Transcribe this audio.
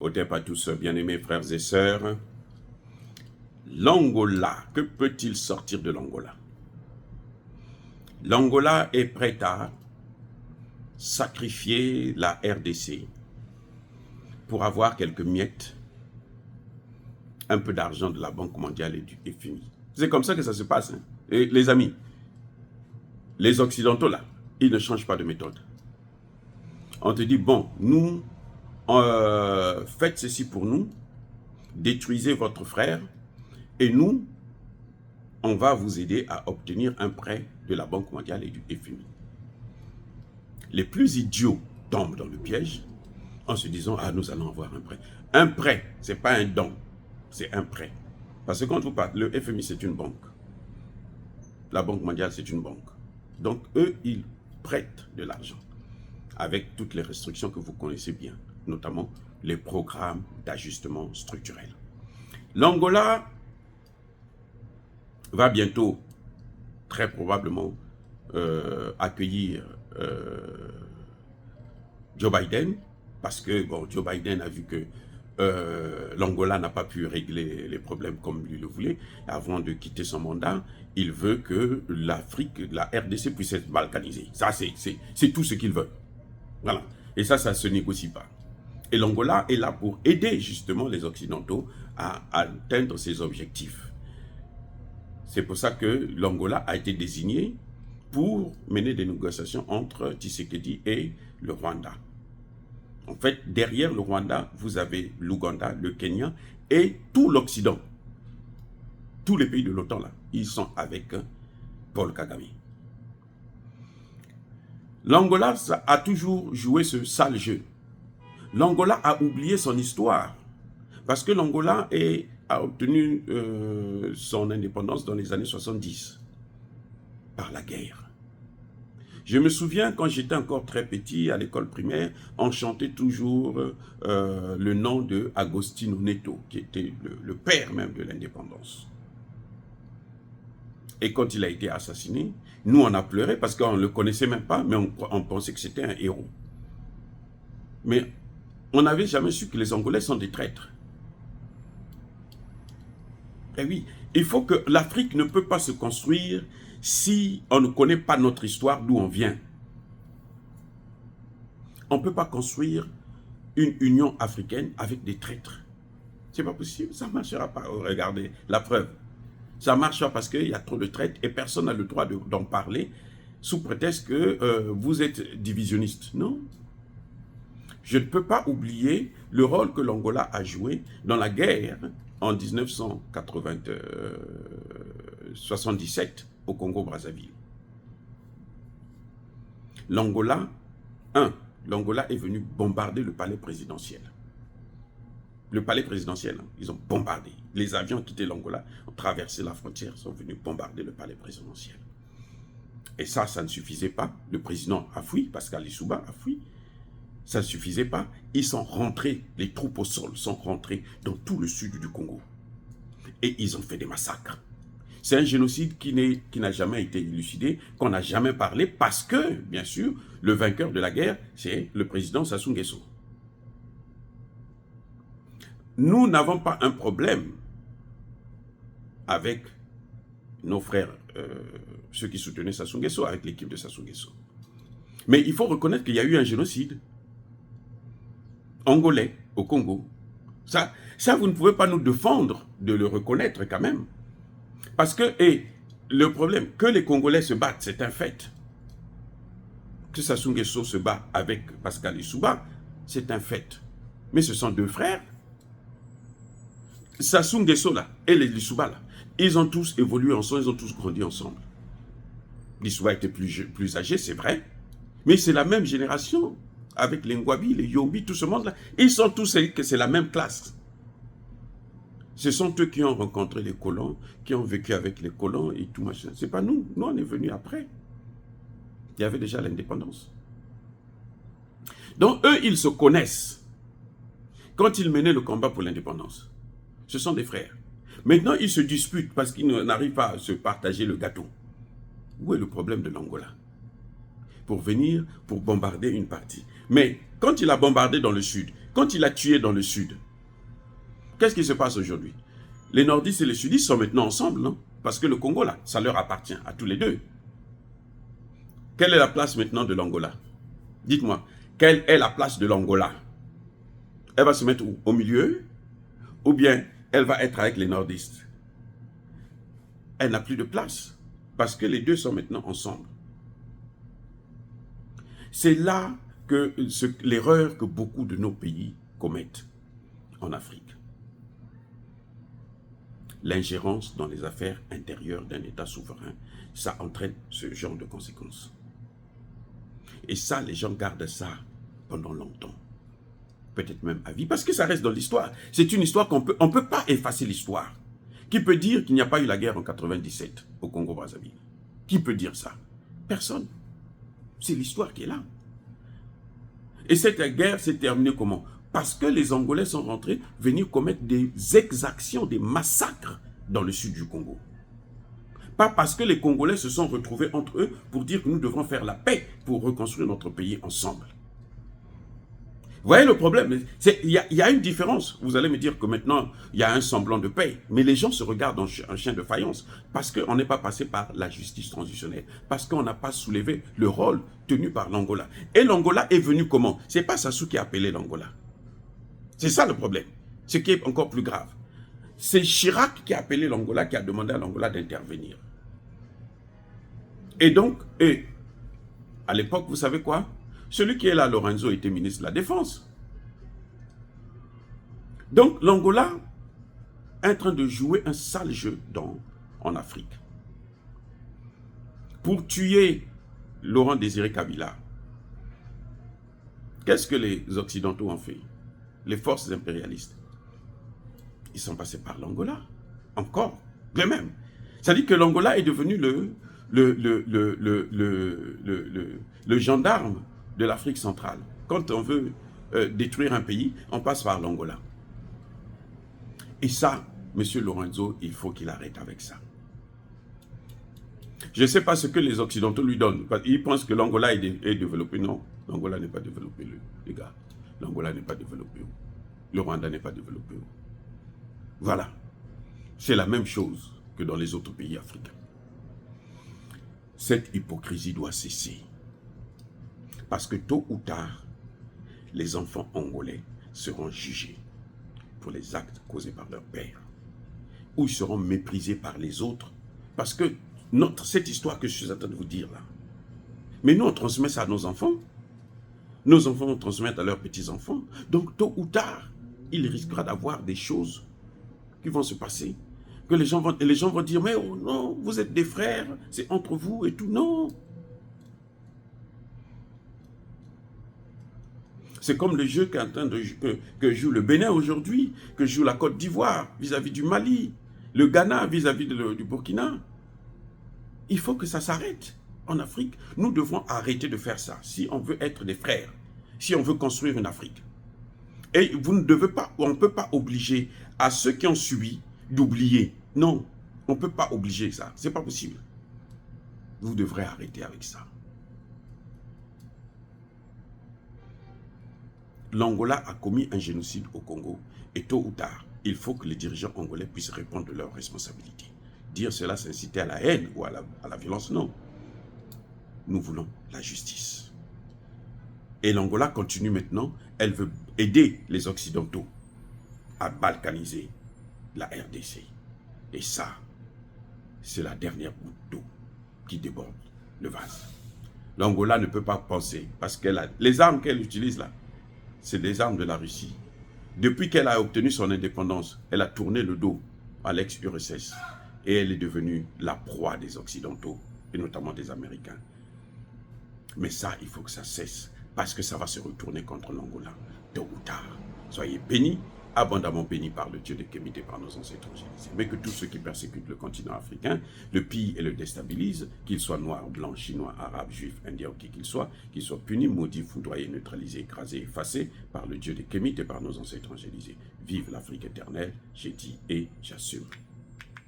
Au départ à tous, bien-aimés frères et sœurs, l'Angola, que peut-il sortir de l'Angola? L'Angola est prête à sacrifier la RDC pour avoir quelques miettes, un peu d'argent de la Banque mondiale et du FMI. C'est comme ça que ça se passe. Hein. Et les amis, les Occidentaux là, ils ne changent pas de méthode. On te dit, bon, nous, faites ceci pour nous, détruisez votre frère, et nous, on va vous aider à obtenir un prêt de la Banque mondiale et du FMI. Les plus idiots tombent dans le piège en se disant « Ah, nous allons avoir un prêt ». Un prêt, ce n'est pas un don, c'est un prêt. Parce que quand vous parlez, le FMI, c'est une banque. La Banque mondiale, c'est une banque. Donc, eux, ils prêtent de l'argent avec toutes les restrictions que vous connaissez bien, notamment les programmes d'ajustement structurel. L'Angola va bientôt, très probablement, accueillir Joe Biden, parce que bon, Joe Biden a vu que l'Angola n'a pas pu régler les problèmes comme lui le voulait. Avant de quitter son mandat, il veut que l'Afrique, la RDC puisse être balkanisée. Ça, c'est tout ce qu'il veut. Voilà. Et ça ne se négocie pas. Et l'Angola est là pour aider justement les Occidentaux à atteindre ses objectifs. C'est pour ça que l'Angola a été désigné pour mener des négociations entre Tshisekedi et le Rwanda. En fait, derrière le Rwanda, vous avez l'Ouganda, le Kenya et tout l'Occident. Tous les pays de l'OTAN, là, ils sont avec Paul Kagame. L'Angola a toujours joué ce sale jeu. L'Angola a oublié son histoire. Parce que l'Angola a obtenu son indépendance dans les années 70 par la guerre. Je me souviens quand j'étais encore très petit à l'école primaire, on chantait toujours le nom de Agostinho Neto, qui était le père même de l'indépendance. Et quand il a été assassiné, nous on a pleuré parce qu'on ne le connaissait même pas, mais on pensait que c'était un héros. Mais on n'avait jamais su que les Angolais sont des traîtres. Et oui, il faut que l'Afrique ne peut pas se construire si on ne connaît pas notre histoire, d'où on vient. On ne peut pas construire une union africaine avec des traîtres. C'est pas possible, ça ne marchera pas. Regardez, la preuve. Ça ne marche pas parce qu'il y a trop de traîtres et personne n'a le droit d'en parler sous prétexte que vous êtes divisionniste. Non. Je ne peux pas oublier le rôle que l'Angola a joué dans la guerre en 1977 au Congo-Brazzaville. L'Angola est venu bombarder le palais présidentiel. Le palais présidentiel, ils ont bombardé. Les avions ont quitté l'Angola, ont traversé la frontière, sont venus bombarder le palais présidentiel. Et ça ne suffisait pas. Le président a fui, Pascal Lissouba a fui. Ça ne suffisait pas. Ils sont rentrés, les troupes au sol sont rentrées dans tout le sud du Congo. Et ils ont fait des massacres. C'est un génocide qui n'a jamais été élucidé, qu'on n'a jamais parlé, parce que, bien sûr, le vainqueur de la guerre, c'est le président Sassou Nguesso. Nous n'avons pas un problème avec nos frères, ceux qui soutenaient Sassou Nguesso, avec l'équipe de Sassou Nguesso. Mais il faut reconnaître qu'il y a eu un génocide angolais au Congo. Ça, vous ne pouvez pas nous défendre de le reconnaître quand même. Parce que, le problème, que les Congolais se battent, c'est un fait. Que Sassou Nguesso se bat avec Pascal Lissouba, c'est un fait. Mais ce sont deux frères. Sassou Nguesso là, et les Lissouba là, ils ont tous évolué ensemble, ils ont tous grandi ensemble. Lissouba était plus âgé, c'est vrai. Mais c'est la même génération. Avec les Ngwabi, les Yombi, tout ce monde-là. Ils sont tous, c'est la même classe. Ce sont eux qui ont rencontré les colons, qui ont vécu avec les colons et tout machin. C'est pas nous. Nous, on est venus après. Il y avait déjà l'indépendance. Donc, eux, ils se connaissent. Quand ils menaient le combat pour l'indépendance, ce sont des frères. Maintenant, ils se disputent parce qu'ils n'arrivent pas à se partager le gâteau. Où est le problème de l'Angola? Pour venir, pour bombarder une partie. Mais quand il a bombardé dans le sud, Quand il a tué dans le sud, qu'est-ce qui se passe aujourd'hui? Les nordistes et les sudistes sont maintenant ensemble, non? Parce que le Congo, là, ça leur appartient à tous les deux. Quelle est la place maintenant de l'Angola? Dites-moi, quelle est la place de l'Angola? Elle va se mettre où? Au milieu? Ou bien elle va être avec les nordistes? Elle n'a plus de place, parce que les deux sont maintenant ensemble. C'est là que l'erreur que beaucoup de nos pays commettent en Afrique. L'ingérence dans les affaires intérieures d'un État souverain, ça entraîne ce genre de conséquences. Et ça, les gens gardent ça pendant longtemps. Peut-être même à vie, parce que ça reste dans l'histoire. C'est une histoire qu'on on peut pas effacer l'histoire. Qui peut dire qu'il n'y a pas eu la guerre en 97 au Congo-Brazzaville? Qui peut dire ça? Personne. C'est l'histoire qui est là. Et cette guerre s'est terminée comment? Parce que les Angolais sont rentrés venir commettre des exactions, des massacres dans le sud du Congo. Pas parce que les Congolais se sont retrouvés entre eux pour dire que nous devrons faire la paix pour reconstruire notre pays ensemble. Vous voyez le problème? Il y a une différence. Vous allez me dire que maintenant, il y a un semblant de paix. Mais les gens se regardent en chien de faïence parce qu'on n'est pas passé par la justice transitionnelle. Parce qu'on n'a pas soulevé le rôle tenu par l'Angola. Et l'Angola est venu comment? Ce n'est pas Sassou qui a appelé l'Angola. C'est ça le problème. Ce qui est encore plus grave. C'est Chirac qui a appelé l'Angola, qui a demandé à l'Angola d'intervenir. Et donc, à l'époque, vous savez quoi? Celui qui est là, Lorenzo, était ministre de la Défense. Donc, l'Angola est en train de jouer un sale jeu en Afrique. Pour tuer Laurent Désiré Kabila, qu'est-ce que les Occidentaux ont fait? Les forces impérialistes. Ils sont passés par l'Angola. Encore. De même. Ça dit que l'Angola est devenu le gendarme de l'Afrique centrale. Quand on veut détruire un pays, on passe par l'Angola. Et ça, M. Lorenzo, il faut qu'il arrête avec ça. Je ne sais pas ce que les Occidentaux lui donnent. Ils pensent que l'Angola est développé. Non, l'Angola n'est pas développé, les gars. L'Angola n'est pas développé. Le Rwanda n'est pas développé. Voilà. C'est la même chose que dans les autres pays africains. Cette hypocrisie doit cesser. Parce que tôt ou tard, les enfants angolais seront jugés pour les actes causés par leur père. Ou ils seront méprisés par les autres. Parce que cette histoire que je suis en train de vous dire là, mais nous on transmet ça à nos enfants. Nos enfants vont transmettre à leurs petits-enfants. Donc tôt ou tard, il risquera d'avoir des choses qui vont se passer. Que les gens vont dire, mais oh non, vous êtes des frères, c'est entre vous et tout. Non. C'est comme le jeu que joue le Bénin aujourd'hui, que joue la Côte d'Ivoire vis-à-vis du Mali, le Ghana vis-à-vis du Burkina. Il faut que ça s'arrête en Afrique. Nous devons arrêter de faire ça si on veut être des frères, si on veut construire une Afrique. Et vous ne devez pas, on ne peut pas obliger à ceux qui ont subi d'oublier. Non, on ne peut pas obliger ça. Ce n'est pas possible. Vous devrez arrêter avec ça. L'Angola a commis un génocide au Congo et tôt ou tard, il faut que les dirigeants angolais puissent répondre de leurs responsabilités. Dire cela, c'est inciter à la haine ou à la violence, non. Nous voulons la justice. Et l'Angola continue maintenant, elle veut aider les Occidentaux à balkaniser la RDC. Et ça, c'est la dernière goutte d'eau qui déborde le vase. L'Angola ne peut pas penser, parce que les armes qu'elle utilise là, c'est des armes de la Russie. Depuis qu'elle a obtenu son indépendance, elle a tourné le dos à l'ex-URSS et elle est devenue la proie des Occidentaux, et notamment des Américains. Mais ça, il faut que ça cesse, parce que ça va se retourner contre l'Angola, tôt ou tard. Soyez bénis, abondamment bénis par le Dieu de Kémité, par nos ancêtres angélisés. Mais que tous ceux qui persécutent le continent africain, le pillent et le déstabilisent, qu'ils soient noirs, blancs, chinois, arabes, juifs, indiens, qui qu'ils soient punis, maudits, foudroyés, neutralisés, écrasés, effacés par le Dieu de Kémité, par nos ancêtres angélisés. Vive l'Afrique éternelle, j'ai dit et j'assume.